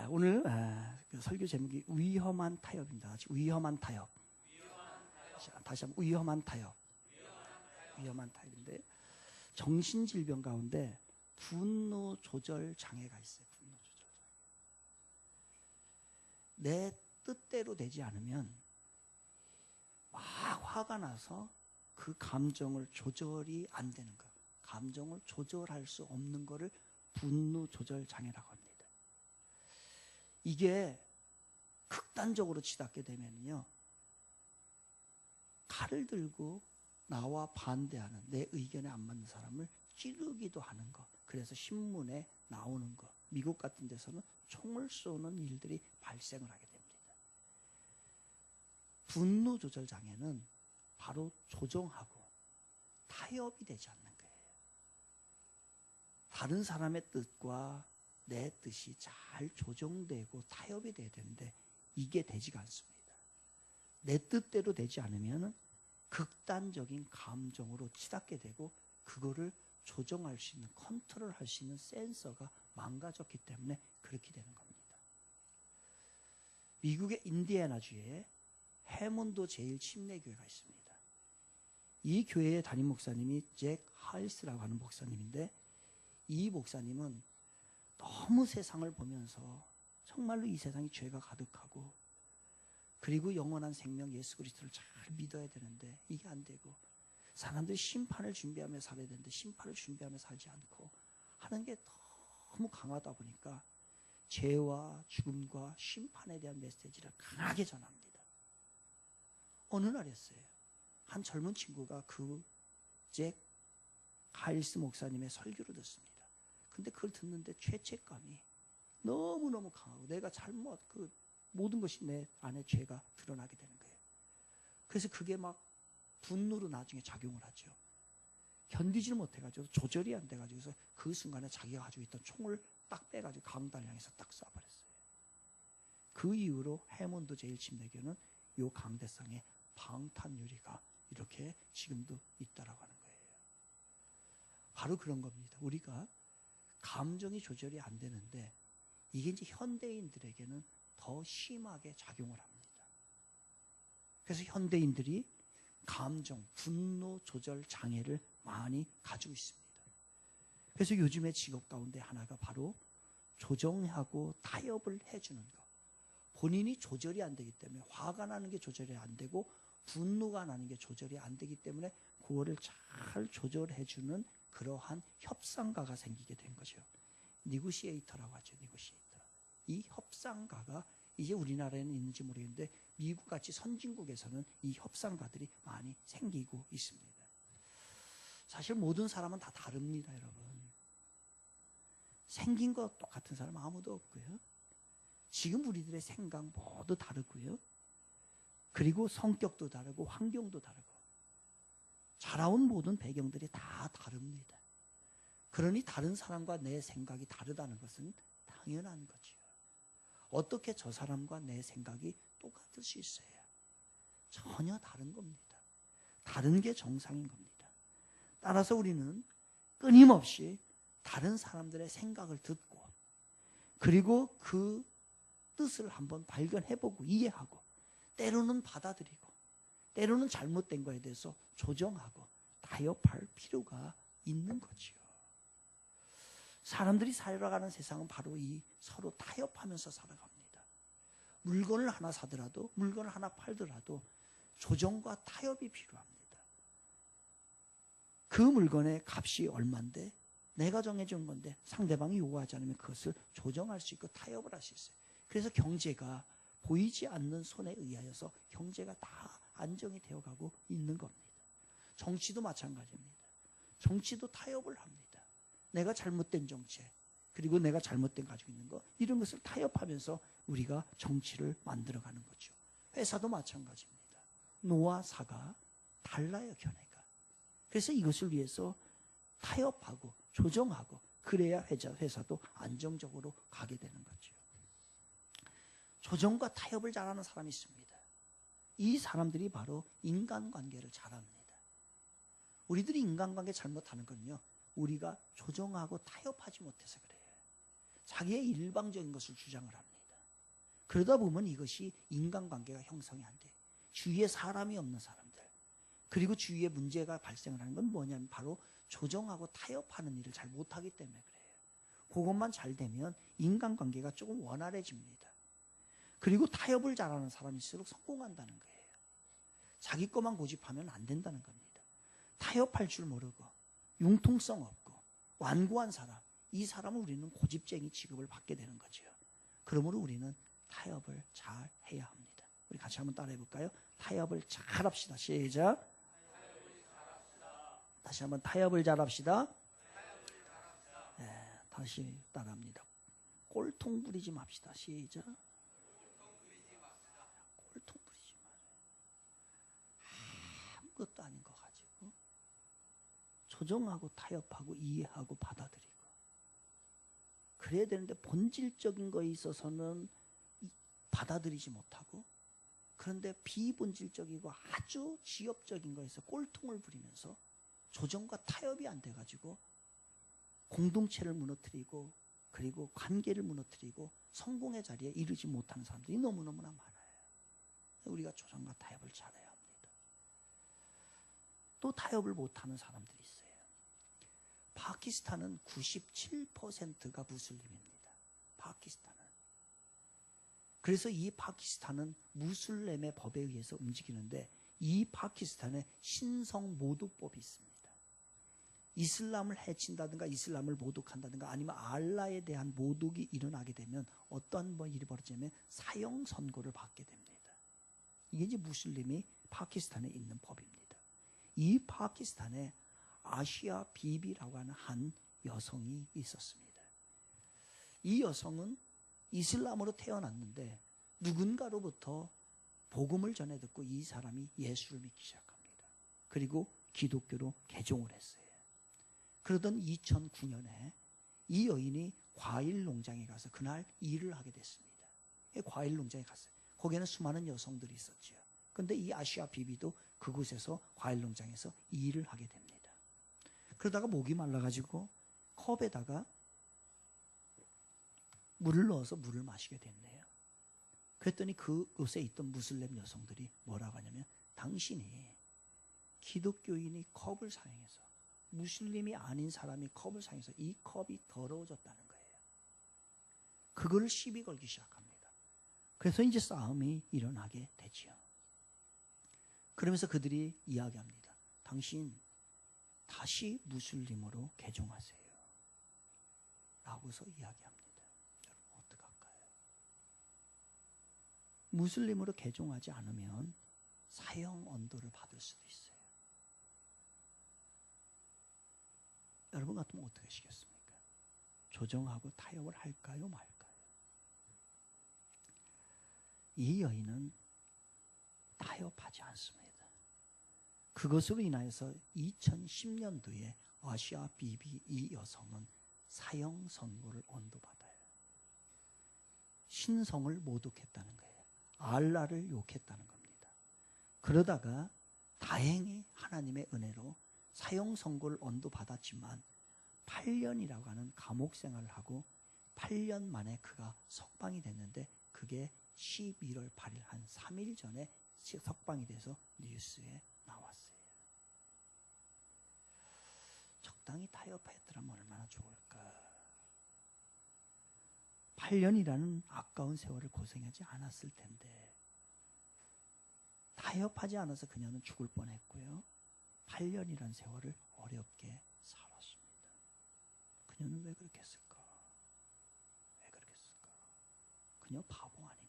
오늘 그 설교 제목이 위험한 타협입니다. 위험한 타협. 다시 한번 위험한 타협. 위험한 타협인데 정신질병 가운데 분노 조절 장애가 있어요. 분노 조절 장애. 내 뜻대로 되지 않으면 막 화가 나서 그 감정을 조절이 안 되는 거. 감정을 조절할 수 없는 거를 분노 조절 장애라고 합니다. 이게 극단적으로 치닫게 되면요, 칼을 들고 나와 반대하는, 내 의견에 안 맞는 사람을 찌르기도 하는 거. 그래서 신문에 나오는 거. 미국 같은 데서는 총을 쏘는 일들이 발생을 하게 됩니다. 분노 조절 장애는 바로 조정하고 타협이 되지 않는 거예요. 다른 사람의 뜻과 내 뜻이 잘 조정되고 타협이 돼야 되는데 이게 되지가 않습니다. 내 뜻대로 되지 않으면 극단적인 감정으로 치닫게 되고 그거를 조정할 수 있는, 컨트롤할 수 있는 센서가 망가졌기 때문에 그렇게 되는 겁니다. 미국의 인디애나주에 해몬드 제일 침례교회가 있습니다. 이 교회의 담임 목사님이 잭 하리스라고 하는 목사님인데, 이 목사님은 너무 세상을 보면서 정말로 이 세상이 죄가 가득하고, 그리고 영원한 생명 예수 그리스도를 잘 믿어야 되는데 이게 안 되고, 사람들이 심판을 준비하며 살아야 되는데 심판을 준비하며 살지 않고 하는 게 너무 강하다 보니까 죄와 죽음과 심판에 대한 메시지를 강하게 전합니다. 어느 날이었어요. 한 젊은 친구가 그 잭 하리스 목사님의 설교를 듣습니다. 근데 그걸 듣는데 죄책감이 너무너무 강하고 내가 그 모든 것이 내 안에 죄가 드러나게 되는 거예요. 그래서 그게 막 분노로 나중에 작용을 하죠. 견디지를 못해가지고 조절이 안 돼가지고 그래서 그 순간에 자기가 가지고 있던 총을 딱 빼가지고 강도를 향해서 딱 쏴버렸어요. 그 이후로 해몬드 제일 침례교는 이 강대상에 방탄유리가 이렇게 지금도 있다라고 하는 거예요. 바로 그런 겁니다. 우리가 감정이 조절이 안 되는데 이게 이제 현대인들에게는 더 심하게 작용을 합니다. 그래서 현대인들이 감정, 분노 조절 장애를 많이 가지고 있습니다. 그래서 요즘의 직업 가운데 하나가 바로 조정하고 타협을 해주는 것. 본인이 조절이 안 되기 때문에 화가 나는 게 조절이 안 되고 분노가 나는 게 조절이 안 되기 때문에 그거를 잘 조절해주는 그러한 협상가가 생기게 된 거죠. 니고시에이터라고 하죠. 니고시에이터. 이 협상가가 이제 우리나라에는 있는지 모르겠는데 미국같이 선진국에서는 이 협상가들이 많이 생기고 있습니다. 사실 모든 사람은 다 다릅니다, 여러분. 생긴 것 똑같은 사람 아무도 없고요. 지금 우리들의 생각 모두 다르고요. 그리고 성격도 다르고 환경도 다르고 자라온 모든 배경들이 다 다릅니다. 그러니 다른 사람과 내 생각이 다르다는 것은 당연한 거죠. 어떻게 저 사람과 내 생각이 똑같을 수 있어요? 전혀 다른 겁니다. 다른 게 정상인 겁니다. 따라서 우리는 끊임없이 다른 사람들의 생각을 듣고 그리고 그 뜻을 한번 발견해보고 이해하고 때로는 받아들이고 때로는 잘못된 거에 대해서 조정하고 타협할 필요가 있는 거지요. 사람들이 살아가는 세상은 바로 이 서로 타협하면서 살아갑니다. 물건을 하나 사더라도 물건을 하나 팔더라도 조정과 타협이 필요합니다. 그 물건의 값이 얼마인데 내가 정해준 건데 상대방이 요구하지 않으면 그것을 조정할 수 있고 타협을 할 수 있어요. 그래서 경제가 보이지 않는 손에 의하여서 경제가 다 안정이 되어가고 있는 겁니다. 정치도 마찬가지입니다. 정치도 타협을 합니다. 내가 잘못된 정책 그리고 내가 잘못된 가지고 있는 거 이런 것을 타협하면서 우리가 정치를 만들어가는 거죠. 회사도 마찬가지입니다. 노와 사가 달라요, 견해가. 그래서 이것을 위해서 타협하고 조정하고 그래야 회사도 안정적으로 가게 되는 거죠. 조정과 타협을 잘하는 사람이 있습니다. 이 사람들이 바로 인간관계를 잘합니다. 우리들이 인간관계 잘못하는 건요, 우리가 조정하고 타협하지 못해서 그래요. 자기의 일방적인 것을 주장을 합니다. 그러다 보면 이것이 인간관계가 형성이 안 돼. 주위에 사람이 없는 사람들, 그리고 주위에 문제가 발생을 하는 건 뭐냐면 바로 조정하고 타협하는 일을 잘 못하기 때문에 그래요. 그것만 잘 되면 인간관계가 조금 원활해집니다. 그리고 타협을 잘하는 사람일수록 성공한다는 거예요. 자기 것만 고집하면 안 된다는 겁니다. 타협할 줄 모르고 융통성 없고 완고한 사람, 이 사람은 우리는 고집쟁이 취급을 받게 되는 거죠. 그러므로 우리는 타협을 잘 해야 합니다. 우리 같이 한번 따라해 볼까요? 타협을 잘 합시다. 시작. 다시 한번 타협을 잘 합시다. 네, 다시 따라합니다. 꼴통 부리지 맙시다. 시작. 꼴통 부리지 마세요. 아무것도 아닌 거 가지고 조정하고 타협하고 이해하고 받아들이고 그래야 되는데 본질적인 거에 있어서는 받아들이지 못하고, 그런데 비본질적이고 아주 지엽적인 거에서 꼴통을 부리면서 조정과 타협이 안 돼가지고 공동체를 무너뜨리고 그리고 관계를 무너뜨리고 성공의 자리에 이르지 못하는 사람들이 너무너무나 많아요. 우리가 조정과 타협을 잘해야 합니다. 또 타협을 못하는 사람들이 있어요. 파키스탄은 97%가 무슬림입니다. 파키스탄은. 그래서 이 파키스탄은 무슬림의 법에 의해서 움직이는데, 이 파키스탄에 신성 모독법이 있습니다. 이슬람을 해친다든가 이슬람을 모독한다든가 아니면 알라에 대한 모독이 일어나게 되면 어떤 일이 벌어지냐면 사형 선고를 받게 됩니다. 이게 이제 무슬림이 파키스탄에 있는 법입니다. 이 파키스탄에 아시아 비비라고 하는 한 여성이 있었습니다. 이 여성은 이슬람으로 태어났는데 누군가로부터 복음을 전해 듣고 이 사람이 예수를 믿기 시작합니다. 그리고 기독교로 개종을 했어요. 그러던 2009년에 이 여인이 과일 농장에 가서 그날 일을 하게 됐습니다. 과일 농장에 갔어요. 거기에는 수많은 여성들이 있었죠. 그런데 이 아시아 비비도 그곳에서 과일 농장에서 일을 하게 됩니다. 그러다가 목이 말라가지고 컵에다가 물을 넣어서 물을 마시게 됐네요. 그랬더니 그곳에 있던 무슬림 여성들이 뭐라고 하냐면, 당신이 기독교인이 컵을 사용해서, 무슬림이 아닌 사람이 컵을 사용해서 이 컵이 더러워졌다는 거예요. 그거를 시비 걸기 시작합니다. 그래서 이제 싸움이 일어나게 되지요. 그러면서 그들이 이야기합니다. 당신 다시 무슬림으로 개종하세요. 라고서 이야기합니다. 여러분 어떡할까요? 무슬림으로 개종하지 않으면 사형 언도를 받을 수도 있어요. 여러분 같으면 어떻게 하시겠습니까? 조정하고 타협을 할까요, 말까요? 이 여인은 타협하지 않습니다. 그것으로 인하여서 2010년도에 아시아 비비 이 여성은 사형 선고를 언도받아요. 신성을 모독했다는 거예요. 알라를 욕했다는 겁니다. 그러다가 다행히 하나님의 은혜로 사형 선고를 언도받았지만 8년이라고 하는 감옥 생활을 하고 8년 만에 그가 석방이 됐는데, 그게 11월 8일 한 3일 전에 석방이 돼서 뉴스에 나왔어요. 적당히 타협했더라면 얼마나 좋을까. 8년이라는 아까운 세월을 고생하지 않았을 텐데, 타협하지 않아서 그녀는 죽을 뻔했고요. 8년이라는 세월을 어렵게 살았습니다. 그녀는 왜 그렇게 했을까? 왜 그렇게 했을까? 그녀 바보 아닌가?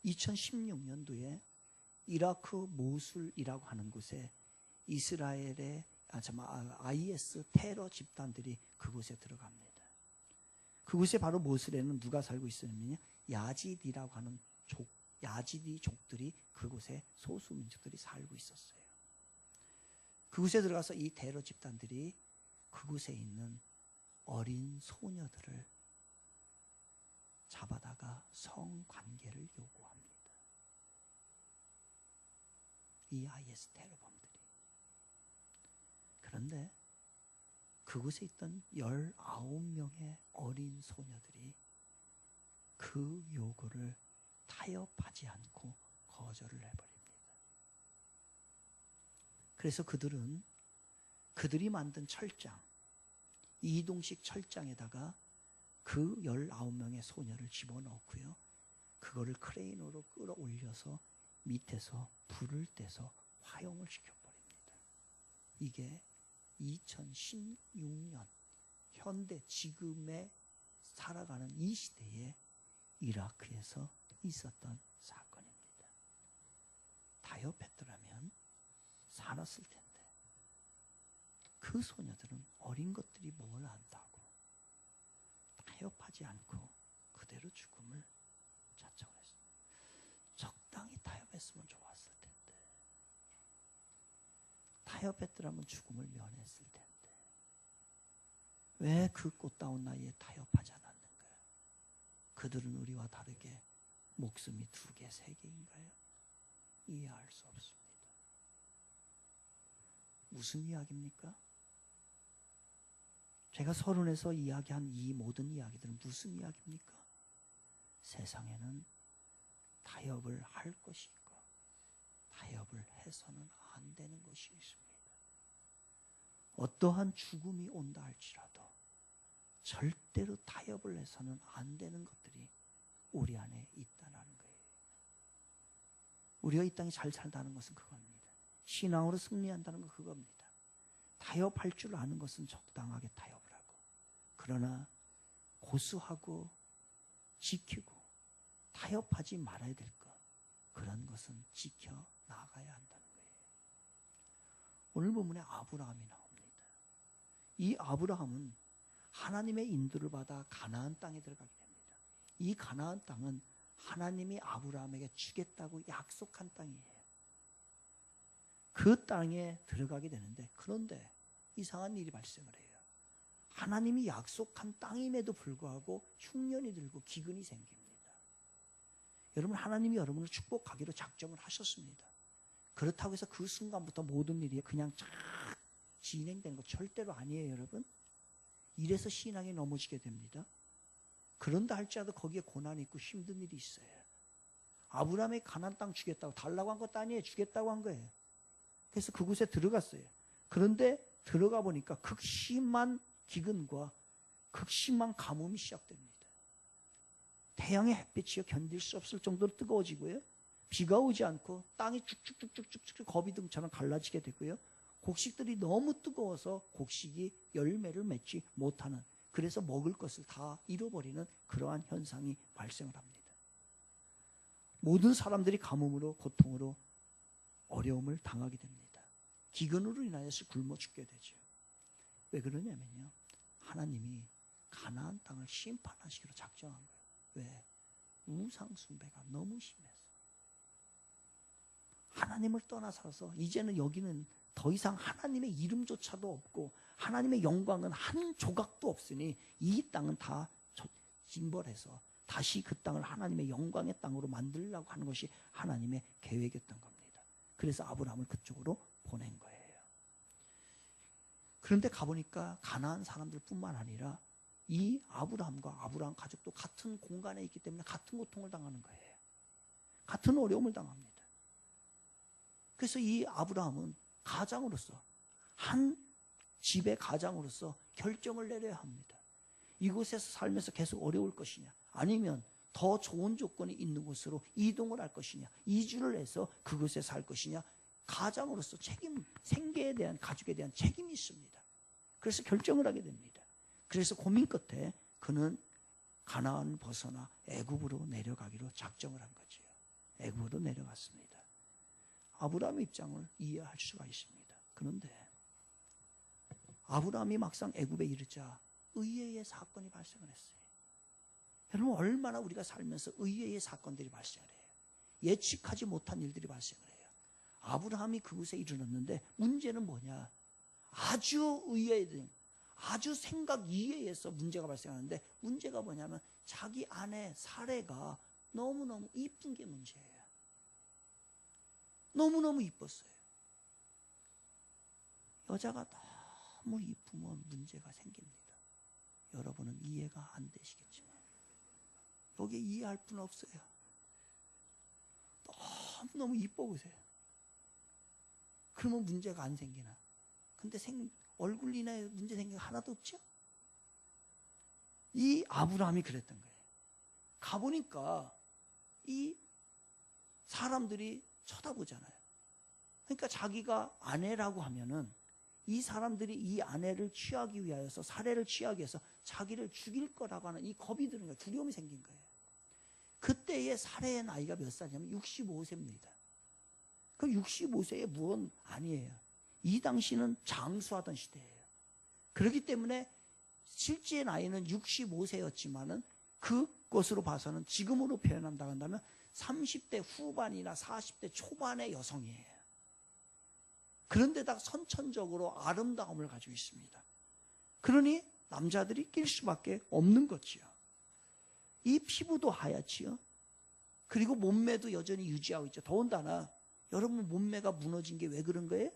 2016년도에 이라크 모술이라고 하는 곳에 이스라엘의 IS 테러 집단들이 그곳에 들어갑니다. 그곳에 바로 모술에는 누가 살고 있었냐면요, 야지디라고 하는 야지디족들이 그곳에 소수민족들이 살고 있었어요. 그곳에 들어가서 이 테러 집단들이 그곳에 있는 어린 소녀들을 잡아다가 성관계를 요구합니다. 이 IS 테러범들이. 그런데 그곳에 있던 19명의 어린 소녀들이 그 요구를 타협하지 않고 거절을 해버립니다. 그래서 그들이 만든 철장, 이동식 철장에다가 그 19명의 소녀를 집어넣고요. 그거를 크레인으로 끌어올려서 밑에서 불을 떼서 화형을 시켜버립니다. 이게 2016년 현대 지금에 살아가는 이 시대에 이라크에서 있었던 사건입니다. 타협했더라면 살았을 텐데 그 소녀들은 어린 것들이 뭘 안다고 타협하지 않고 그대로 죽음을 자청을 했습니다. 적당히 타협했으면 좋았을 텐데, 타협했더라면 죽음을 면했을 텐데 왜 그 꽃다운 나이에 타협하지 않았는가? 그들은 우리와 다르게 목숨이 2개, 3개인가요? 이해할 수 없습니다. 무슨 이야기입니까? 제가 서론에서 이야기한 이 모든 이야기들은 무슨 이야기입니까? 세상에는 타협을 할 것이 있고 타협을 해서는 안 되는 것이 있습니다. 어떠한 죽음이 온다 할지라도 절대로 타협을 해서는 안 되는 것들이 우리 안에 있다는 거예요. 우리가 이 땅에 잘 살다는 것은 그겁니다. 신앙으로 승리한다는 건 그겁니다. 타협할 줄 아는 것은 적당하게 타협을 하고, 그러나 고수하고 지키고 타협하지 말아야 될 것, 그런 것은 지켜나가야 한다는 거예요. 오늘 본문에 아브라함이 나옵니다. 이 아브라함은 하나님의 인도를 받아 가나안 땅에 들어가게 됩니다. 이 가나안 땅은 하나님이 아브라함에게 주겠다고 약속한 땅이에요. 그 땅에 들어가게 되는데, 그런데 이상한 일이 발생을 해요. 하나님이 약속한 땅임에도 불구하고 흉년이 들고 기근이 생깁니다. 여러분, 하나님이 여러분을 축복하기로 작정을 하셨습니다. 그렇다고 해서 그 순간부터 모든 일이 그냥 쫙 진행되는 거 절대로 아니에요, 여러분. 이래서 신앙이 넘어지게 됩니다. 그런다 할지라도 거기에 고난이 있고 힘든 일이 있어요. 아브라함이 가나안 땅 주겠다고 달라고 한 것도 아니에요. 주겠다고 한 거예요. 그래서 그곳에 들어갔어요. 그런데 들어가 보니까 극심한 기근과 극심한 가뭄이 시작됩니다. 태양의 햇빛이 견딜 수 없을 정도로 뜨거워지고요. 비가 오지 않고 땅이 쭉쭉쭉쭉쭉 거비등처럼 갈라지게 되고요. 곡식들이 너무 뜨거워서 곡식이 열매를 맺지 못하는, 그래서 먹을 것을 다 잃어버리는 그러한 현상이 발생을 합니다. 모든 사람들이 가뭄으로, 고통으로 어려움을 당하게 됩니다. 기근으로 인하여서 굶어 죽게 되죠. 왜 그러냐면요, 하나님이 가나안 땅을 심판하시기로 작정한 거예요. 왜? 우상 숭배가 너무 심해서. 하나님을 떠나 살아서 이제는 여기는 더 이상 하나님의 이름조차도 없고 하나님의 영광은 한 조각도 없으니 이 땅은 다 징벌해서 다시 그 땅을 하나님의 영광의 땅으로 만들려고 하는 것이 하나님의 계획이었던 겁니다. 그래서 아브라함을 그쪽으로 보낸 거예요. 그런데 가보니까 가나안 사람들뿐만 아니라 이 아브라함과 아브라함 가족도 같은 공간에 있기 때문에 같은 고통을 당하는 거예요. 같은 어려움을 당합니다. 그래서 이 아브라함은 가장으로서, 한 집의 가장으로서 결정을 내려야 합니다. 이곳에서 살면서 계속 어려울 것이냐, 아니면 더 좋은 조건이 있는 곳으로 이동을 할 것이냐, 이주를 해서 그곳에 살 것이냐. 가장으로서 생계에 대한, 가족에 대한 책임이 있습니다. 그래서 결정을 하게 됩니다. 그래서 고민 끝에 그는 가나안을 벗어나 애굽으로 내려가기로 작정을 한 거죠. 애굽으로 내려갔습니다. 아브라함의 입장을 이해할 수가 있습니다. 그런데 아브라함이 막상 애굽에 이르자 의외의 사건이 발생을 했어요. 여러분, 얼마나 우리가 살면서 의외의 사건들이 발생을 해요. 예측하지 못한 일들이 발생을 해요. 아브라함이 그곳에 이르렀는데 문제는 뭐냐? 아주 의외된, 아주 생각 이외에서 문제가 발생하는데, 문제가 뭐냐면 자기 아내 사레가 너무너무 이쁜 게 문제예요. 너무너무 이뻤어요. 여자가 너무 이쁘면 문제가 생깁니다. 여러분은 이해가 안 되시겠지만 여기 이해할 분 없어요. 너무 이뻐 보세요. 그러면 문제가 안 생기나? 근데 얼굴 인하여 문제 생긴 거 하나도 없죠? 이 아브라함이 그랬던 거예요. 가보니까 이 사람들이 쳐다보잖아요. 그러니까 자기가 아내라고 하면은 이 사람들이 이 아내를 취하기 위하여서, 살해를 취하기 위해서 자기를 죽일 거라고 하는 이 겁이 드는 거예요. 두려움이 생긴 거예요. 그때의 살해의 나이가 몇 살이냐면 65세입니다. 그 65세의 무언 아니에요. 이 당시는 장수하던 시대예요. 그렇기 때문에 실제 나이는 65세였지만은 그것으로 봐서는 지금으로 표현한다고 한다면 30대 후반이나 40대 초반의 여성이에요. 그런데다 선천적으로 아름다움을 가지고 있습니다. 그러니 남자들이 낄 수밖에 없는 거지요. 이 피부도 하얗지요. 그리고 몸매도 여전히 유지하고 있죠. 더군다나 여러분 몸매가 무너진 게 왜 그런 거예요?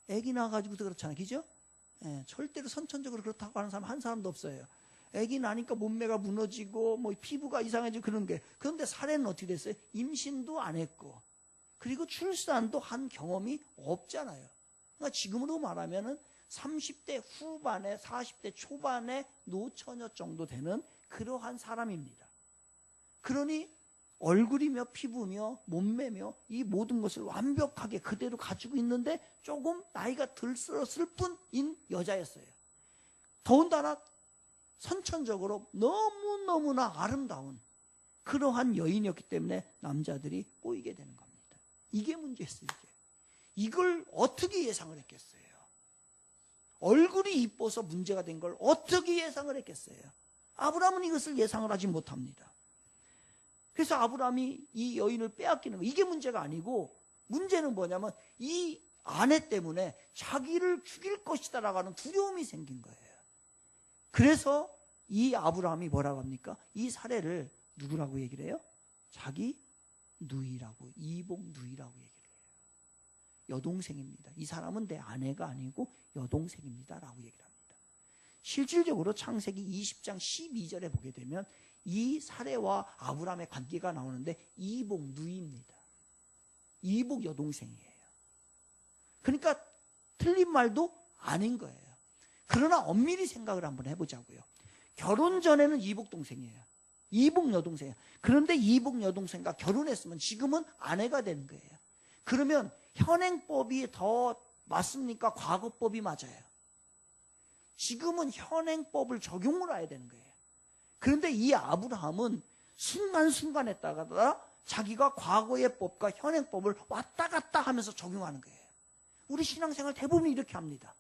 애기 낳아가지고도 그렇잖아요. 그죠? 예, 절대로 선천적으로 그렇다고 하는 사람 한 사람도 없어요. 애기 나니까 몸매가 무너지고 뭐 피부가 이상해지고 그런 게. 그런데 살해는 어떻게 됐어요? 임신도 안 했고 그리고 출산도 한 경험이 없잖아요. 그러니까 지금으로 말하면은 30대 후반에 40대 초반의 노처녀 정도 되는 그러한 사람입니다. 그러니 얼굴이며 피부며 몸매며 이 모든 것을 완벽하게 그대로 가지고 있는데 조금 나이가 들었을 뿐인 여자였어요. 더군다나 선천적으로 너무너무나 아름다운 그러한 여인이었기 때문에 남자들이 꼬이게 되는 겁니다. 이게 문제였어요. 이걸 어떻게 예상을 했겠어요? 얼굴이 이뻐서 문제가 된 걸 어떻게 예상을 했겠어요? 아브라함은 이것을 예상을 하지 못합니다. 그래서 아브라함이 이 여인을 빼앗기는 거, 이게 문제가 아니고 문제는 뭐냐면 이 아내 때문에 자기를 죽일 것이다라고 하는 두려움이 생긴 거예요. 그래서 이 아브라함이 뭐라고 합니까? 이 사례를 누구라고 얘기를 해요? 자기 누이라고, 이복 누이라고 얘기를 해요. 여동생입니다. 이 사람은 내 아내가 아니고 여동생입니다 라고 얘기를 합니다. 실질적으로 창세기 20장 12절에 보게 되면 이 사례와 아브라함의 관계가 나오는데 이복 누이입니다. 이복 여동생이에요. 그러니까 틀린 말도 아닌 거예요. 그러나 엄밀히 생각을 한번 해보자고요. 결혼 전에는 이복 동생이에요. 이복 여동생이에요. 그런데 이복 여동생과 결혼했으면 지금은 아내가 되는 거예요. 그러면 현행법이 더 맞습니까? 과거법이 맞아요. 지금은 현행법을 적용을 해야 되는 거예요. 그런데 이 아브라함은 순간순간에다가 자기가 과거의 법과 현행법을 왔다 갔다 하면서 적용하는 거예요. 우리 신앙생활 대부분 이렇게 합니다.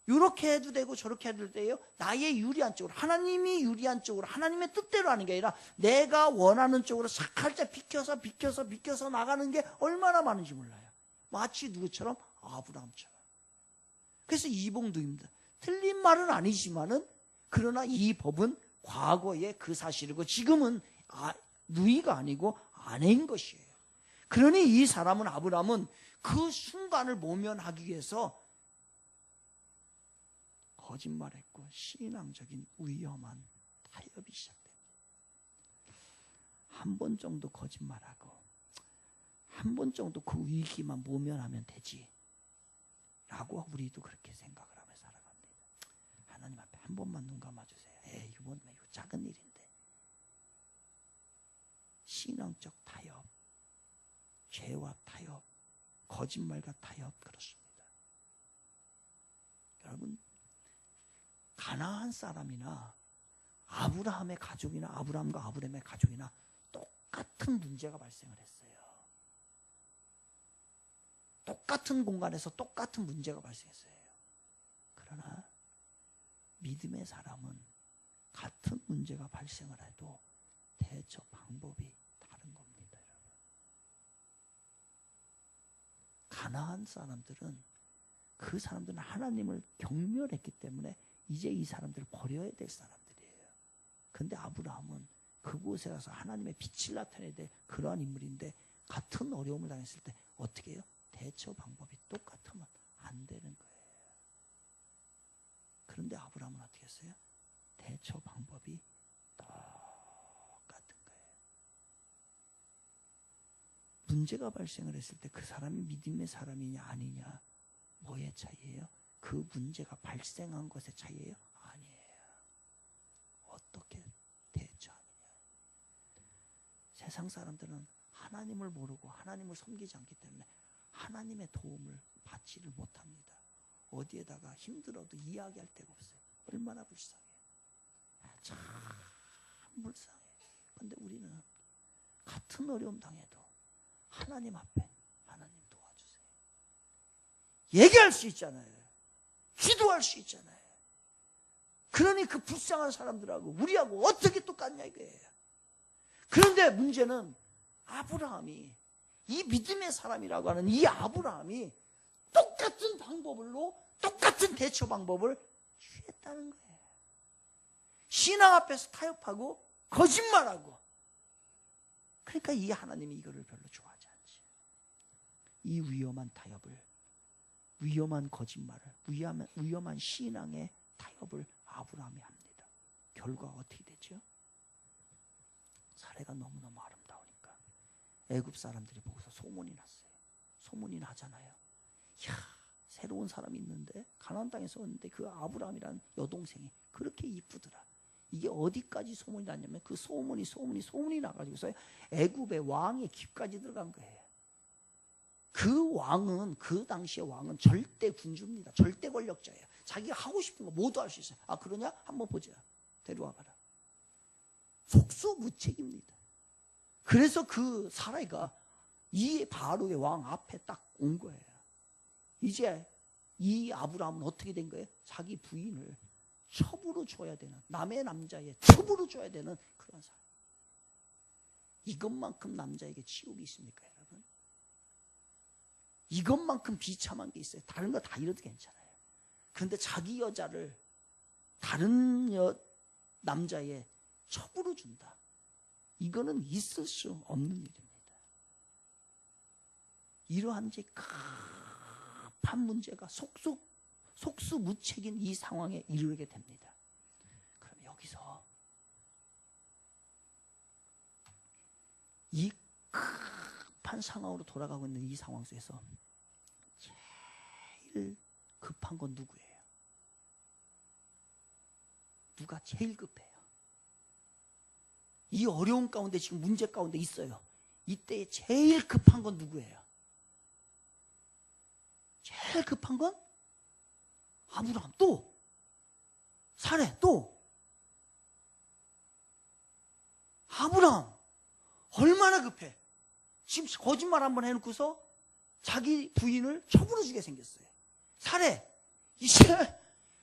이렇게 해도 되고 저렇게 해도 돼요. 나의 유리한 쪽으로, 하나님이 유리한 쪽으로, 하나님의 뜻대로 하는 게 아니라 내가 원하는 쪽으로 살짝 비켜서 나가는 게 얼마나 많은지 몰라요. 마치 누구처럼? 아브라함처럼. 그래서 이복누이입니다. 틀린 말은 아니지만은 그러나 이 법은 과거의 그 사실이고 지금은 누이가 아니고 아내인 것이에요. 그러니 이 사람은, 아브라함은 그 순간을 모면하기 위해서 거짓말했고 신앙적인 위험한 타협이 시작됩니다. 한 번 정도 거짓말하고 한 번 정도 그 위기만 모면하면 되지 라고 우리도 그렇게 생각을 하며 살아갑니다. 하나님 앞에 한 번만 눈 감아주세요. 이건 작은 일인데. 신앙적 타협, 죄와 타협, 거짓말과 타협, 그렇습니다. 여러분, 가나안 사람이나 아브라함의 가족이나 아브라함과 아브라함의 가족이나 똑같은 문제가 발생을 했어요. 똑같은 공간에서 똑같은 문제가 발생했어요. 그러나 믿음의 사람은 같은 문제가 발생을 해도 대처 방법이 다른 겁니다, 여러분. 가나안 사람들은 그 사람들은 하나님을 경멸했기 때문에 이제 이 사람들을 버려야 될 사람들이에요. 그런데 아브라함은 그곳에 가서 하나님의 빛을 나타내야 될 그러한 인물인데 같은 어려움을 당했을 때 어떻게 해요? 대처 방법이 똑같으면 안 되는 거예요. 그런데 아브라함은 어떻게 했어요? 대처 방법이 똑같은 거예요. 문제가 발생을 했을 때 그 사람이 믿음의 사람이냐 아니냐, 뭐의 차이예요? 그 문제가 발생한 것의 차이예요? 아니에요. 어떻게 대처하느냐. 세상 사람들은 하나님을 모르고 하나님을 섬기지 않기 때문에 하나님의 도움을 받지를 못합니다. 어디에다가 힘들어도 이야기할 데가 없어요. 얼마나 불쌍해요. 참 불쌍해. 그런데 우리는 같은 어려움 당해도 하나님 앞에 하나님 도와주세요. 얘기할 수 있잖아요. 기도할 수 있잖아요. 그러니 그 불쌍한 사람들하고 우리하고 어떻게 똑같냐 이거예요. 그런데 문제는 아브라함이, 이 믿음의 사람이라고 하는 이 아브라함이 똑같은 방법으로 똑같은 대처 방법을 취했다는 거예요. 신앙 앞에서 타협하고 거짓말하고. 그러니까 이 하나님이 이거를 별로 좋아하지 않지. 이 위험한 타협을, 위험한 거짓말을, 위험한 신앙의 타협을 아브라함이 합니다. 결과 어떻게 되죠? 사례가 너무너무 아름다우니까 애굽 사람들이 보고서 소문이 났어요. 소문이 나잖아요. 이야, 새로운 사람이 있는데, 가나안 땅에서 왔는데 그 아브라함이라는 여동생이 그렇게 이쁘더라. 이게 어디까지 소문이 났냐면 그 소문이 나가지고서 애굽의 왕의 귀까지 들어간 거예요. 그 왕은, 그 당시의 왕은 절대 군주입니다. 절대 권력자예요. 자기가 하고 싶은 거 모두 할 수 있어요. 아, 그러냐? 한번 보자. 데려와 봐라. 속수무책입니다. 그래서 그 사라이가 이 바로의 왕 앞에 딱 온 거예요. 이제 이 아브라함은 어떻게 된 거예요? 자기 부인을 첩으로 줘야 되는, 남의 남자의 첩으로 줘야 되는 그런 사람. 이것만큼 남자에게 치욕이 있습니까, 여러분? 이것만큼 비참한 게 있어요? 다른 거 다 이래도 괜찮아요. 그런데 자기 여자를 다른 남자의 첩으로 준다. 이거는 있을 수 없는 일입니다. 이러한 이제 급한 문제가 속수무책인 이 상황에 이르게 됩니다. 그럼 여기서 이 급한 상황으로 돌아가고 있는 이 상황 속에서 제일 급한 건 누구예요? 누가 제일 급해요? 이 어려운 가운데, 지금 문제 가운데 있어요. 이때 제일 급한 건 누구예요? 제일 급한 건 아브라함, 또 사례, 또 아브라함. 얼마나 급해. 지금 거짓말 한번 해놓고서 자기 부인을 첩으로 주게 생겼어요. 사례, 이제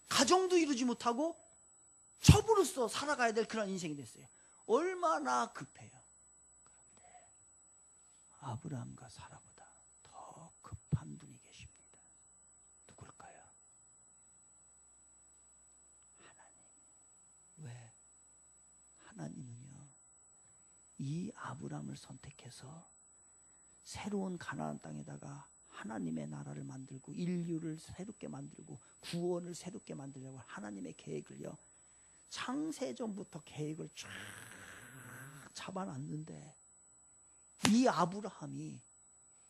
가정도 이루지 못하고 첩으로서 살아가야 될 그런 인생이 됐어요. 얼마나 급해요. 그런데 아브라함과 사라보다 더 급한 분이 계십니다. 누굴까요? 하나님. 왜? 하나님은요, 이 아브라함을 선택해서 새로운 가나안 땅에다가 하나님의 나라를 만들고 인류를 새롭게 만들고 구원을 새롭게 만들려고 하나님의 계획을요, 창세전부터 계획을 쫙 잡아놨는데 이 아브라함이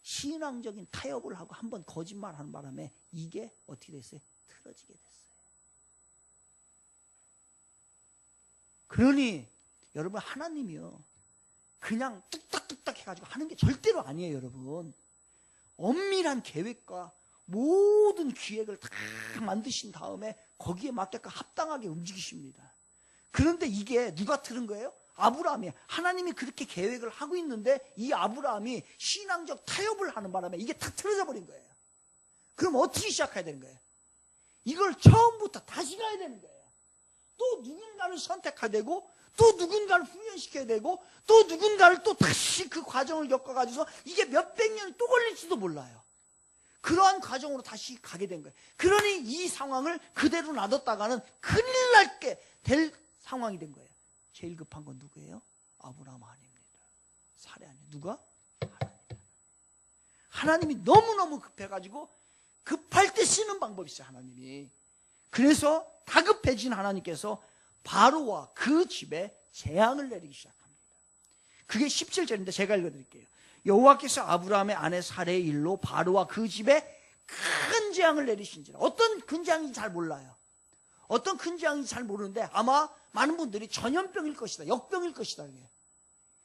신앙적인 타협을 하고 한번 거짓말하는 바람에 이게 어떻게 됐어요? 틀어지게 됐어요. 그러니 여러분, 하나님이요, 그냥 뚝딱뚝딱 해가지고 하는 게 절대로 아니에요. 여러분, 엄밀한 계획과 모든 기획을 다 만드신 다음에 거기에 맞게끔 합당하게 움직이십니다. 그런데 이게 누가 틀은 거예요? 아브라함이. 하나님이 그렇게 계획을 하고 있는데 이 아브라함이 신앙적 타협을 하는 바람에 이게 다 틀어져 버린 거예요. 그럼 어떻게 시작해야 되는 거예요? 이걸 처음부터 다시 가야 되는 거예요. 또 누군가를 선택해야 되고, 또 누군가를 훈련시켜야 되고, 또 누군가를 또 다시 그 과정을 겪어가지고서 이게 몇백 년이 또 걸릴지도 몰라요. 그러한 과정으로 다시 가게 된 거예요. 그러니 이 상황을 그대로 놔뒀다가는 큰일 날게 될 상황이 된 거예요. 제일 급한 건 누구예요? 아브라함 아닙니다. 사례 아니에요. 누가? 하나님. 하나님이 너무너무 급해가지고 급할 때 쓰는 방법이 있어요. 하나님이. 그래서 다급해진 하나님께서 바로와 그 집에 재앙을 내리기 시작합니다. 그게 17절인데 제가 읽어드릴게요. 여호와께서 아브라함의 아내 사레의 일로 바로와 그 집에 큰 재앙을 내리신지라. 어떤 큰 재앙인지 잘 몰라요. 어떤 큰 재앙인지 잘 모르는데 아마 많은 분들이 전염병일 것이다, 역병일 것이다.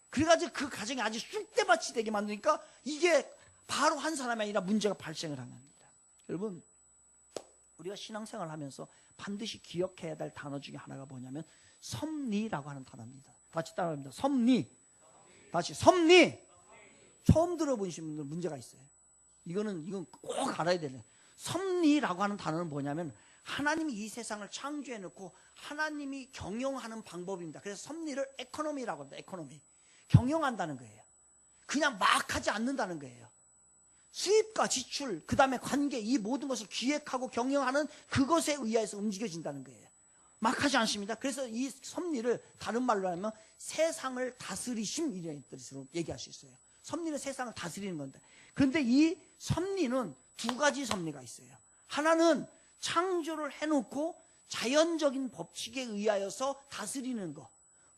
그래가지고 그 가정이 아주 쑥대밭이 되게 만드니까 이게 바로 한 사람이 아니라 문제가 발생을 한 겁니다. 여러분, 우리가 신앙생활을 하면서 반드시 기억해야 될 단어 중에 하나가 뭐냐면 섭리라고 하는 단어입니다. 같이 따라합니다. 섭리. 다시 섭리. 처음 들어보신 분들 문제가 있어요. 이건 꼭 알아야 되네. 섭리라고 하는 단어는 뭐냐면 하나님이 이 세상을 창조해 놓고 하나님이 경영하는 방법입니다. 그래서 섭리를 에코노미라고 합니다. 에코노미. 경영한다는 거예요. 그냥 막 하지 않는다는 거예요. 수입과 지출, 그 다음에 관계, 이 모든 것을 기획하고 경영하는 그것에 의해서 움직여진다는 거예요. 막 하지 않습니다. 그래서 이 섭리를 다른 말로 하면 세상을 다스리심 이런 뜻으로 얘기할 수 있어요. 섭리는 세상을 다스리는 건데, 그런데 이 섭리는 두 가지 섭리가 있어요. 하나는 창조를 해놓고 자연적인 법칙에 의하여서 다스리는 거.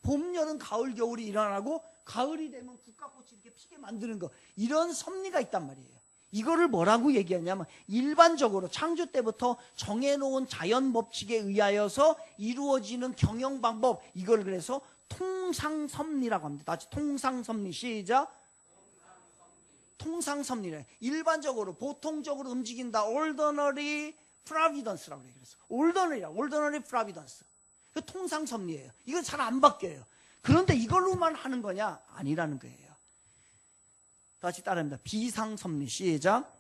봄, 여름, 가을, 겨울이 일어나고 가을이 되면 국화꽃이 이렇게 피게 만드는 거. 이런 섭리가 있단 말이에요. 이거를 뭐라고 얘기하냐면 일반적으로 창조 때부터 정해놓은 자연 법칙에 의하여서 이루어지는 경영 방법, 이걸 그래서 통상섭리라고 합니다. 다시 통상섭리. 시작. 통상섭리래. 일반적으로 보통적으로 움직인다. ordinary providence라고 그래요. 그래서 ordinary providence. 통상섭리예요. 이건 잘 안 바뀌어요. 그런데 이걸로만 하는 거냐? 아니라는 거예요. 다시 따라합니다. 비상섭리. 시작.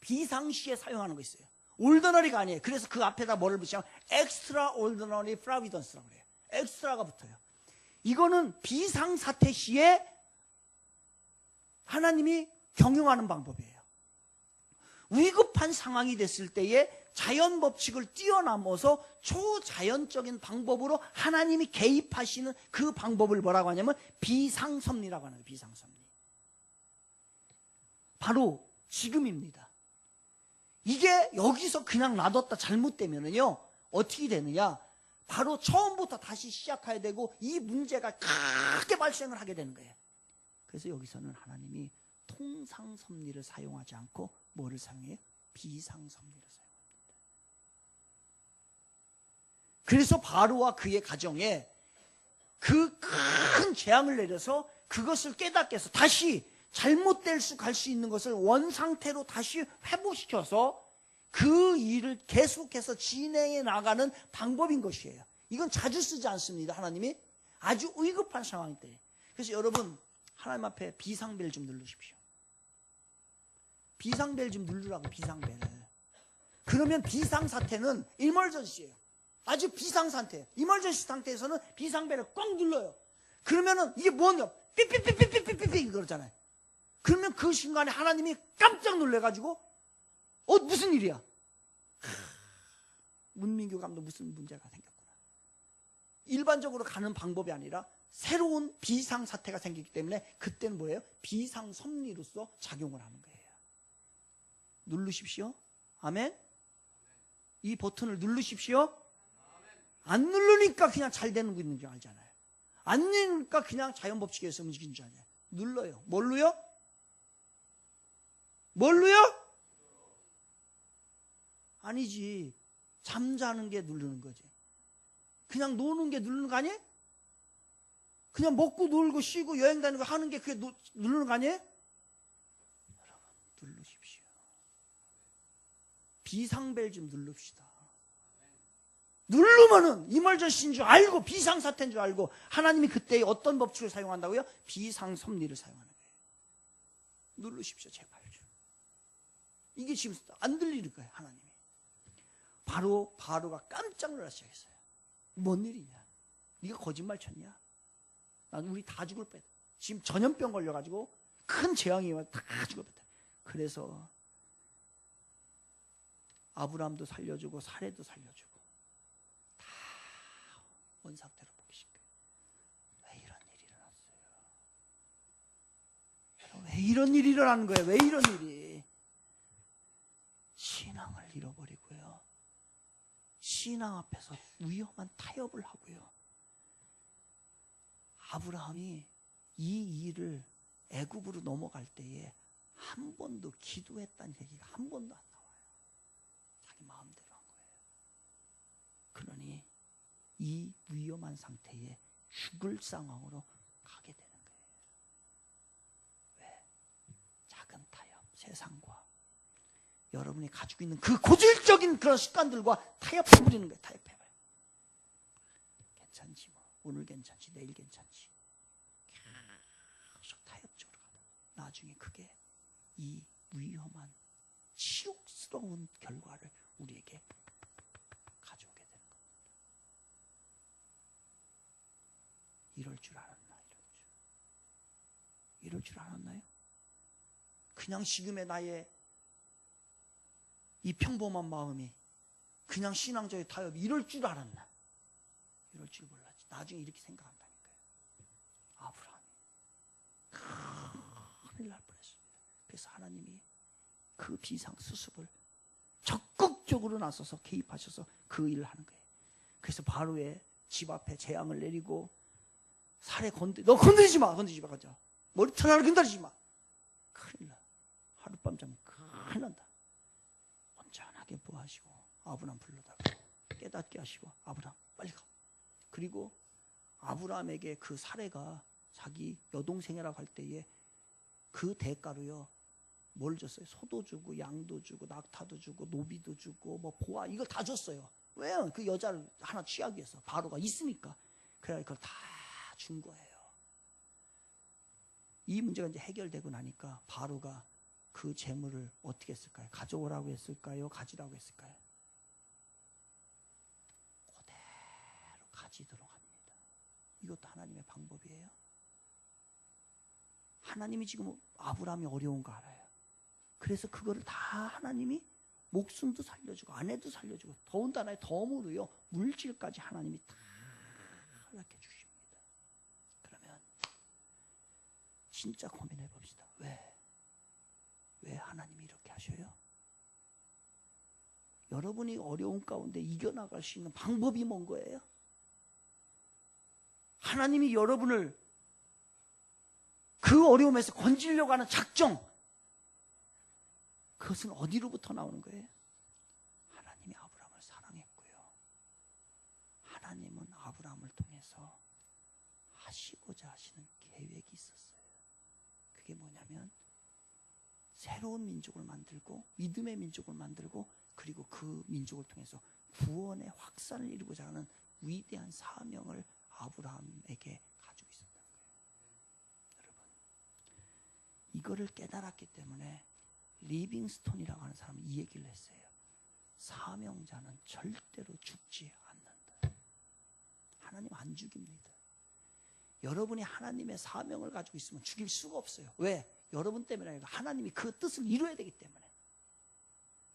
비상시에 사용하는 거 있어요. ordinary가 아니에요. 그래서 그 앞에다 뭐를 붙이냐면 extraordinary providence라고 그래요. 엑스트라가 붙어요. 이거는 비상사태 시에 하나님이 경영하는 방법이에요. 위급한 상황이 됐을 때에 자연 법칙을 뛰어넘어서 초자연적인 방법으로 하나님이 개입하시는 그 방법을 뭐라고 하냐면 비상섭리라고 하는 거예요. 비상섭리. 바로 지금입니다. 이게 여기서 그냥 놔뒀다 잘못되면은요 어떻게 되느냐, 바로 처음부터 다시 시작해야 되고 이 문제가 크게 발생을 하게 되는 거예요. 그래서 여기서는 하나님이 통상섭리를 사용하지 않고 뭐를 사용해요? 비상섭리를 사용합니다. 그래서 바로와 그의 가정에 그 큰 재앙을 내려서 그것을 깨닫게 해서 다시 잘못될 수 갈 수 있는 것을 원상태로 다시 회복시켜서 그 일을 계속해서 진행해 나가는 방법인 것이에요. 이건 자주 쓰지 않습니다. 하나님이 아주 위급한 상황일 때. 그래서 여러분 하나님 앞에 비상벨 좀 누르십시오. 비상벨 좀 누르라고. 비상벨. 그러면 비상사태는 이멀전시예요. 아주 비상상태. 이멀전시 상태에서는 비상벨을 꽉 눌러요. 그러면은 이게 뭐냐, 삐삐삐삐삐삐삐 그러잖아요. 그러면 그 순간에 하나님이 깜짝 놀래가지고 무슨 일이야? 문민규 감독 무슨 문제가 생겼구나. 일반적으로 가는 방법이 아니라 새로운 비상사태가 생기기 때문에 그때는 뭐예요? 비상섭리로서 작용을 하는 거예요. 누르십시오. 아멘. 이 버튼을 누르십시오. 안 누르니까 그냥 잘 되는 거 있는 줄 알잖아요. 안 누르니까 그냥 자연법칙에서 움직이는 줄 알잖아요. 눌러요. 뭘로요? 뭘로요? 아니지. 잠자는 게 누르는 거지. 그냥 노는 게 누르는 거 아니에요? 그냥 먹고 놀고 쉬고 여행 다니고 하는 게 그게 누르는 거 아니에요? 여러분 누르십시오. 비상벨 좀 누릅시다. 누르면은 이멀전시인 줄 알고 비상사태인 줄 알고 하나님이 그때 어떤 법칙을 사용한다고요? 비상섭리를 사용하는 거예요. 누르십시오. 제발 좀. 이게 지금 안 들리는 거예요. 하나님이. 바로가 깜짝 놀라 시작했어요. 뭔 일이냐? 네가 거짓말 쳤냐? 난 우리 다 죽을 뻔. 지금 전염병 걸려가지고 큰 재앙이 와 다 죽을 뻔. 그래서 아브라함도 살려주고 사례도 살려주고 다 원상태로 복귀시켜요. 왜 이런 일이 일어났어요? 왜 이런 일이 일어나는 거예요? 왜 이런 일이? 신앙을 잃어버리고요. 신앙 앞에서 위험한 타협을 하고요. 아브라함이 이 일을 애굽으로 넘어갈 때에 한 번도 기도했다는 얘기가 한 번도 안 나와요. 자기 마음대로 한 거예요. 그러니 이 위험한 상태에 죽을 상황으로 가게 되는 거예요. 왜? 작은 타협, 세상과 여러분이 가지고 있는 그 고질적인 그런 습관들과 타협해버리는 거예요. 타협해버려요. 괜찮지 뭐. 오늘 괜찮지, 내일 괜찮지. 계속 타협적으로 가다 나중에 그게 이 위험한 치욕스러운 결과를 우리에게 가져오게 되는 겁니다. 이럴 줄 알았나? 이럴 줄 알았나요? 그냥 지금의 나의 이 평범한 마음이 그냥 신앙적인 타협이 이럴 줄 알았나? 이럴 줄 몰랐지. 나중에 이렇게 생각한다니까요. 아브라함이 큰일 날 뻔했습니다. 그래서 하나님이 그 비상 수습을 적극적으로 나서서 개입하셔서 그 일을 하는 거예요. 그래서 바로의 집 앞에 재앙을 내리고 살에 너 건드리지 마, 건드리지 마, 가자. 머리털 하나 건드리지 마. 큰일 나. 하룻밤 자면 큰일 난다. 온전하게 보호하시고 아브라함 불러다가 깨닫게 하시고 아브라함 빨리 가. 그리고 아브라함에게 그 사례가 자기 여동생이라고 할 때에 그 대가로요 뭘 줬어요? 소도 주고 양도 주고 낙타도 주고 노비도 주고 뭐 보아 이걸 다 줬어요. 왜요? 그 여자를 하나 취하기 위해서 바로가 있으니까. 그래 그걸 다 준 거예요. 이 문제가 이제 해결되고 나니까 바로가 그 재물을 어떻게 했을까요? 가져오라고 했을까요? 가지라고 했을까요? 그대로 가지도록 합니다. 이것도 하나님의 방법이에요. 하나님이 지금 아브라함이 어려운 거 알아요. 그래서 그거를 다 하나님이 목숨도 살려주고 아내도 살려주고 더군다나 덤으로요 물질까지 하나님이 다 허락해 주십니다. 그러면 진짜 고민해 봅시다. 왜 하나님이 이렇게 하셔요? 여러분이 어려운 가운데 이겨나갈 수 있는 방법이 뭔 거예요? 하나님이 여러분을 그 어려움에서 건지려고 하는 작정, 그것은 어디로부터 나오는 거예요? 하나님이 아브라함을 사랑했고요. 하나님은 아브라함을 통해서 하시고자 하시는 계획이 있었어요. 그게 뭐냐면 새로운 민족을 만들고 믿음의 민족을 만들고 그리고 그 민족을 통해서 구원의 확산을 이루고자 하는 위대한 사명을 아브라함에게 가지고 있었다는 거예요. 여러분, 이거를 깨달았기 때문에 리빙스톤이라고 하는 사람은 이 얘기를 했어요. 사명자는 절대로 죽지 않는다. 하나님 안 죽입니다. 여러분이 하나님의 사명을 가지고 있으면 죽일 수가 없어요. 왜? 여러분 때문에 아니라 하나님이 그 뜻을 이루어야 되기 때문에.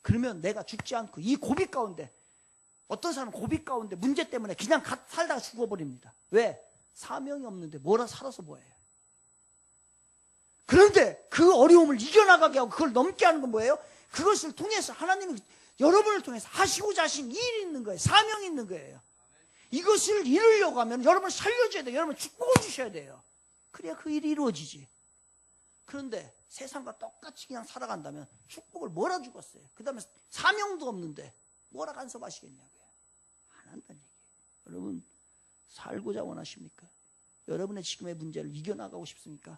그러면 내가 죽지 않고 이 고비 가운데 어떤 사람은 고비 가운데 문제 때문에 그냥 살다가 죽어버립니다. 왜? 사명이 없는데 뭐라 살아서 뭐예요? 그런데 그 어려움을 이겨나가게 하고 그걸 넘게 하는 건 뭐예요? 그것을 통해서 하나님이 여러분을 통해서 하시고자 하신 일이 있는 거예요. 사명이 있는 거예요. 이것을 이루려고 하면 여러분을 살려줘야 돼요. 여러분 축복을 주셔야 돼요. 그래야 그 일이 이루어지지. 그런데 세상과 똑같이 그냥 살아간다면 축복을 뭐라 죽었어요. 그 다음에 사명도 없는데 뭐라 간섭하시겠냐고요. 안 한다는 얘기예요. 여러분 살고자 원하십니까? 여러분의 지금의 문제를 이겨나가고 싶습니까?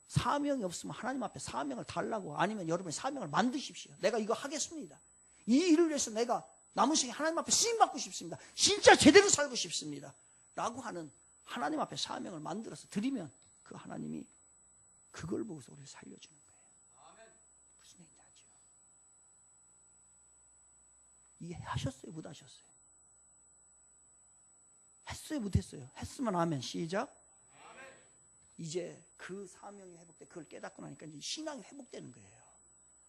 사명이 없으면 하나님 앞에 사명을 달라고 아니면 여러분의 사명을 만드십시오. 내가 이거 하겠습니다. 이 일을 위해서 내가 남은 시간에 하나님 앞에 쓰임받고 싶습니다. 진짜 제대로 살고 싶습니다. 라고 하는 하나님 앞에 사명을 만들어서 드리면 그 하나님이 그걸 보고서 우리를 살려주는 거예요. 아멘. 무슨 얘기인지 알죠? 이해하셨어요? 못 하셨어요? 했어요? 못 했어요? 했으면 아멘. 시작. 아멘. 이제 그 사명이 회복돼 그걸 깨닫고 나니까 이제 신앙이 회복되는 거예요.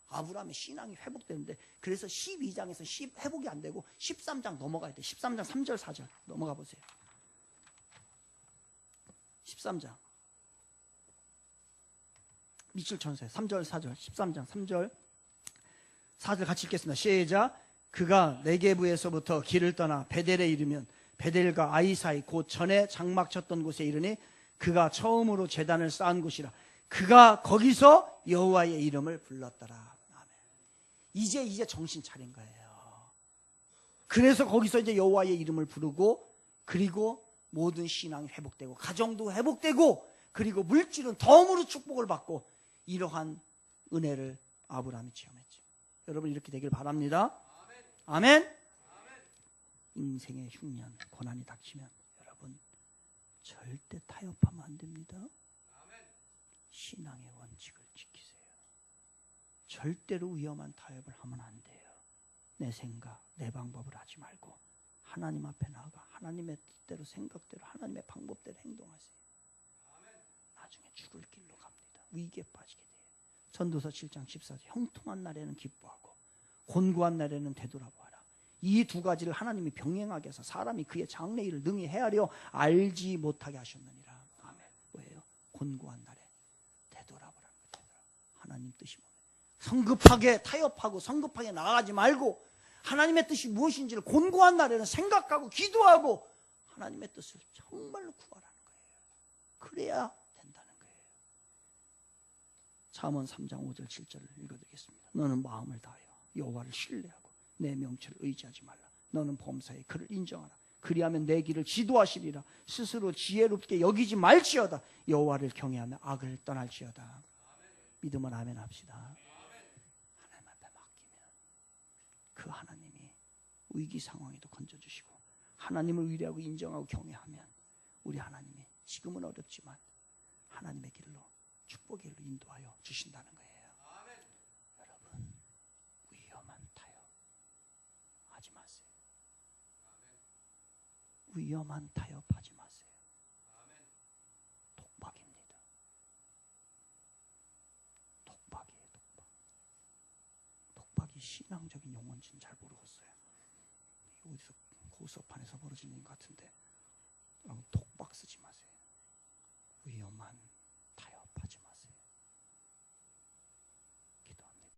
아브라함의 신앙이 회복되는데 그래서 12장에서 회복이 안 되고 13장 넘어가야 돼. 13장 3절 4절 넘어가 보세요. 13장 미칠 천사의 3절 4절 13장 3절 4절 같이 읽겠습니다. 시작. 그가 네게부에서부터 길을 떠나 베델에 이르면 베델과 아이 사이 곧 전에 장막 쳤던 곳에 이르니 그가 처음으로 제단을 쌓은 곳이라. 그가 거기서 여호와의 이름을 불렀더라. 아멘. 이제 정신 차린 거예요. 그래서 거기서 이제 여호와의 이름을 부르고, 그리고 모든 신앙이 회복되고 가정도 회복되고, 그리고 물질은 덤으로 축복을 받고, 이러한 은혜를 아브라함이 체험했죠. 여러분 이렇게 되길 바랍니다. 아멘. 인생의 흉년, 고난이 닥치면 여러분 절대 타협하면 안 됩니다. 신앙의 원칙을 지키세요. 절대로 위험한 타협을 하면 안 돼요. 내 생각, 내 방법을 하지 말고 하나님 앞에 나아가 하나님의 뜻대로, 생각대로, 하나님의 방법대로 행동하세요. 나중에 죽을 길로 갑니다. 위기에 빠지게 돼요. 전도서 7장 14절, 형통한 날에는 기뻐하고 곤고한 날에는 되돌아보아라. 이 두 가지를 하나님이 병행하게 해서 사람이 그의 장래일을 능히 헤아려 알지 못하게 하셨느니라. 아멘. 뭐예요? 곤고한 날에 되돌아보라는 거예요. 하나님 뜻이 뭐예요? 성급하게 타협하고 성급하게 나아가지 말고 하나님의 뜻이 무엇인지를 곤고한 날에는 생각하고 기도하고 하나님의 뜻을 정말로 구하라는 거예요. 그래야 된다는 거예요. 잠언 3장 5절 7절을 읽어드리겠습니다. 너는 마음을 다하여 여호와를 신뢰하고 내 명철을 의지하지 말라. 너는 범사에 그를 인정하라. 그리하면 내 길을 지도하시리라. 스스로 지혜롭게 여기지 말지어다. 여호와를 경외하며 악을 떠날지어다. 믿으면 아멘 합시다. 하나님 앞에 맡기면 그 하나님이 위기 상황에도 건져주시고, 하나님을 의뢰하고 인정하고 경외하면 우리 하나님이 지금은 어렵지만 하나님의 길로, 축복의 길로 인도하여 주신다는 거예요. 여러분 위험한 타협 하지 마세요. 위험한 타협하지 마세요. 독박입니다. 독박이에요. 독박이 신앙적인 용어인지는 잘 모르겠어요. 어디서 고수업판에서 벌어지는 것 같은데, 독박 쓰지 마세요. 위험한